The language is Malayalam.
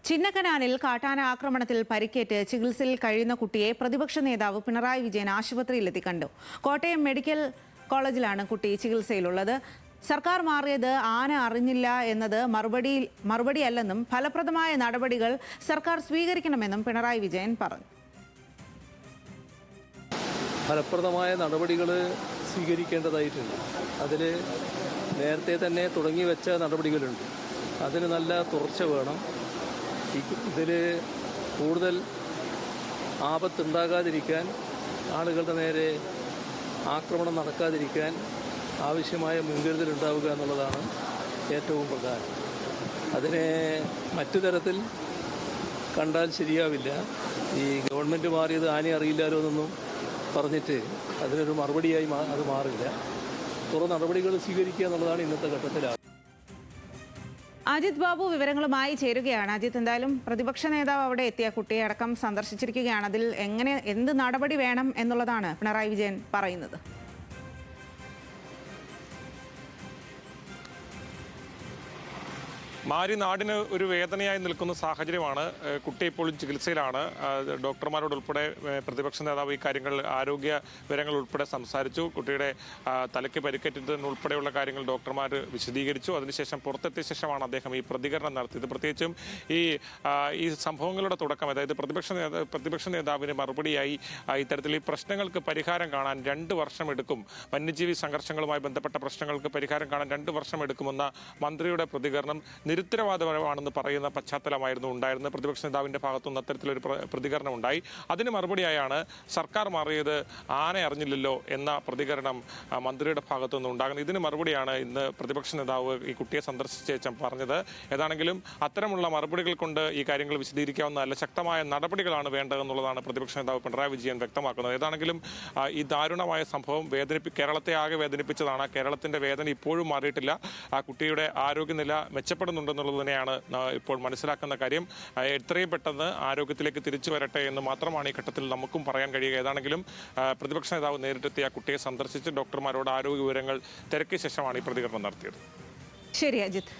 ചിന്നക്കനാലിൽ കാട്ടാന ആക്രമണത്തിൽ പരിക്കേറ്റ് ചികിത്സയിൽ കഴിയുന്ന കുട്ടിയെ പ്രതിപക്ഷ നേതാവ് പിണറായി വിജയൻ ആശുപത്രിയിലെത്തി കണ്ടു. കോട്ടയം മെഡിക്കൽ കോളേജിലാണ് കുട്ടി ചികിത്സയിലുള്ളത്. സർക്കാർ മാറിയത് ആന അറിഞ്ഞില്ല എന്നത് മറുപടിയല്ലെന്നും ഫലപ്രദമായ നടപടികൾ സർക്കാർ സ്വീകരിക്കണമെന്നും പിണറായി വിജയൻ പറഞ്ഞു. ഫലപ്രദമായ നടപടികൾ സ്വീകരിക്കേണ്ടതായിട്ടുണ്ട്. അതിൽ നേരത്തെ തന്നെ തുടങ്ങി വെച്ച നടപടികളുണ്ട്. അതിന് നല്ല തുടർച്ച വേണം. ഇതിൽ കൂടുതൽ ആപത്തുണ്ടാകാതിരിക്കാൻ, ആളുകളുടെ നേരെ ആക്രമണം നടക്കാതിരിക്കാൻ ആവശ്യമായ മുൻകരുതൽ ഉണ്ടാവുക എന്നുള്ളതാണ് ഏറ്റവും പ്രധാനം. അതിനെ മറ്റു തരത്തിൽ കണ്ടാൽ ശരിയാവില്ല. ഈ ഗവൺമെൻറ് മാറിയത് ആനയെ അറിയില്ലാലോ എന്നൊന്നും പറഞ്ഞിട്ട് അതിനൊരു മറുപടിയായി അത് മാറില്ല. തുറ നടപടികൾ സ്വീകരിക്കുക എന്നുള്ളതാണ് ഇന്നത്തെ ഘട്ടത്തിൽ. അജിത് ബാബു വിവരങ്ങളുമായി ചേരുകയാണ്. അജിത്, എന്തായാലും പ്രതിപക്ഷ നേതാവ് അവിടെ എത്തിയ കുട്ടിയെ അടക്കം സന്ദർശിച്ചിരിക്കുകയാണ്. അതിൽ എന്ത് നടപടി വേണം എന്നുള്ളതാണ് പിണറായി വിജയൻ പറയുന്നത്. മാരി നാടിന് ഒരു വേദനയായി നിൽക്കുന്ന സാഹചര്യമാണ്. കുട്ടി ഇപ്പോഴും ചികിത്സയിലാണ്. ഡോക്ടർമാരോടുൾപ്പെടെ പ്രതിപക്ഷ നേതാവ് ഈ കാര്യങ്ങൾ, ആരോഗ്യ വിവരങ്ങൾ ഉൾപ്പെടെ സംസാരിച്ചു. കുട്ടിയുടെ തലയ്ക്ക് പരിക്കേറ്റതിനുൾപ്പെടെയുള്ള കാര്യങ്ങൾ ഡോക്ടർമാർ വിശദീകരിച്ചു. അതിനുശേഷം പുറത്തെത്തിയ ശേഷമാണ് അദ്ദേഹം ഈ പ്രതികരണം നടത്തിയത്. പ്രത്യേകിച്ചും ഈ സംഭവങ്ങളുടെ തുടക്കം, അതായത് പ്രതിപക്ഷ നേതാവിന് മറുപടിയായി ഇത്തരത്തിൽ ഈ പ്രശ്നങ്ങൾക്ക് പരിഹാരം കാണാൻ 2 വർഷം എടുക്കും, വന്യജീവി സംഘർഷങ്ങളുമായി ബന്ധപ്പെട്ട പ്രശ്നങ്ങൾക്ക് പരിഹാരം കാണാൻ 2 വർഷം എടുക്കുമെന്ന മന്ത്രിയുടെ പ്രതികരണം നിരുത്തരവാദപരമാണെന്ന് പറയുന്ന പശ്ചാത്തലമായിരുന്നു ഉണ്ടായിരുന്നത്. പ്രതിപക്ഷ നേതാവിൻ്റെ ഭാഗത്തുനിന്ന് അത്തരത്തിലൊരു പ്രതികരണം ഉണ്ടായി. അതിന് മറുപടിയായാണ് സർക്കാർ മാറിയത് ആന അറിഞ്ഞില്ലല്ലോ എന്ന പ്രതികരണം മന്ത്രിയുടെ ഭാഗത്തുനിന്ന് ഉണ്ടാകുന്നത്. ഇതിന് മറുപടിയാണ് ഇന്ന് പ്രതിപക്ഷ നേതാവ് ഈ കുട്ടിയെ സന്ദർശിച്ച ശേഷം പറഞ്ഞത്. ഏതാണെങ്കിലും അത്തരമുള്ള മറുപടികൾ കൊണ്ട് ഈ കാര്യങ്ങൾ വിശദീകരിക്കാവുന്നതല്ല, ശക്തമായ നടപടികളാണ് വേണ്ടതെന്നുള്ളതാണ് പ്രതിപക്ഷ നേതാവ് പിണറായി വിജയൻ വ്യക്തമാക്കുന്നത്. ഏതാണെങ്കിലും ഈ ദാരുണമായ സംഭവം കേരളത്തെ ആകെ വേദനിപ്പിച്ചതാണ്. കേരളത്തിൻ്റെ വേദന ഇപ്പോഴും മാറിയിട്ടില്ല. ആ കുട്ടിയുടെ ആരോഗ്യനില മെച്ചപ്പെടുന്നുണ്ടെന്നുള്ളത് തന്നെയാണ് ഇപ്പോൾ മനസ്സിലാക്കുന്ന കാര്യം. എത്രയും പെട്ടെന്ന് ആരോഗ്യത്തിലേക്ക് തിരിച്ചു വരട്ടെ എന്ന് മാത്രമാണ് ഈ ഘട്ടത്തിൽ നമുക്കും പറയാൻ കഴിയുക. ഏതാണെങ്കിലും പ്രതിപക്ഷ നേതാവ് നേരിട്ടെത്തി ആ കുട്ടിയെ സന്ദർശിച്ച് ഡോക്ടർമാരോട് ആരോഗ്യ വിവരങ്ങൾ തിരക്കിയ ശേഷമാണ് ഈ പ്രതികരണം നടത്തിയത്. ശരി അജിത്.